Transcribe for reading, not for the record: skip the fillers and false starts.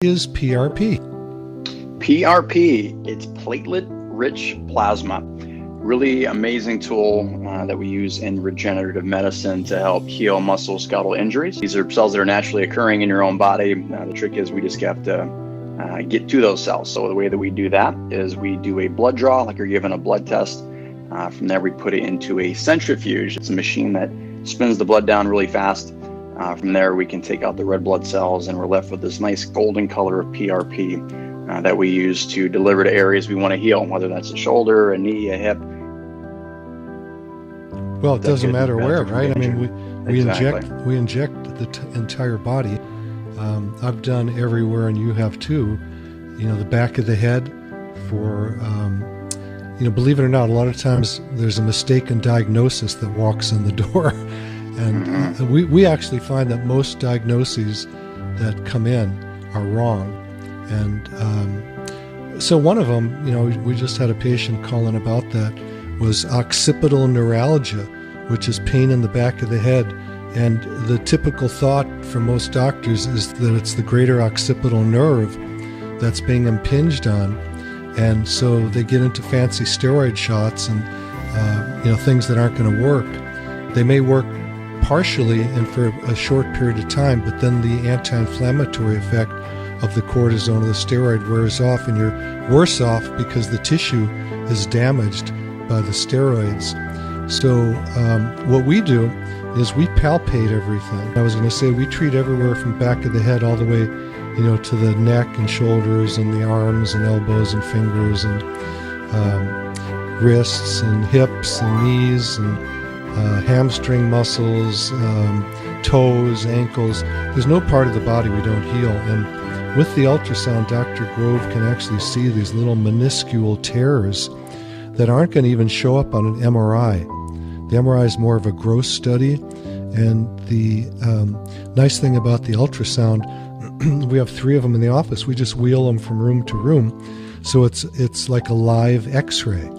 Is PRP? PRP, it's platelet-rich plasma. Really amazing tool that we use in regenerative medicine to help heal musculoskeletal injuries. These are cells that are naturally occurring in your own body. The trick is we just have to get to those cells. So the way that we do that is we do a blood draw, like you're given a blood test. From there, we put it into a centrifuge. It's a machine that spins the blood down really fast. From there, we can take out the red blood cells, and we're left with this nice golden color of PRP that we use to deliver to areas we want to heal, whether that's a shoulder, a knee, a hip. Well, it doesn't matter where, right? I mean, we Exactly. inject the entire body. I've done everywhere, and you have too. The back of the head for, believe it or not, a lot of times there's a mistaken diagnosis that walks in the door. And we actually find that most diagnoses that come in are wrong. And so one of them, we just had a patient calling about that, was occipital neuralgia, which is pain in the back of the head. And the typical thought for most doctors is that it's the greater occipital nerve that's being impinged on. And so they get into fancy steroid shots and, things that aren't going to work. They may work partially and for a short period of time, but then the anti-inflammatory effect of the cortisone or the steroid wears off, and you're worse off because the tissue is damaged by the steroids. So what we do is we palpate everything. I was going to say we treat everywhere from back of the head all the way, to the neck and shoulders and the arms and elbows and fingers and wrists and hips and knees and hamstring muscles, toes, ankles. There's no part of the body we don't heal. And with the ultrasound, Dr. Grove can actually see these little minuscule tears that aren't going to even show up on an MRI. The MRI is more of a gross study. And the nice thing about the ultrasound, we have 3 of them in the office. We just wheel them from room to room. So it's like a live X-ray.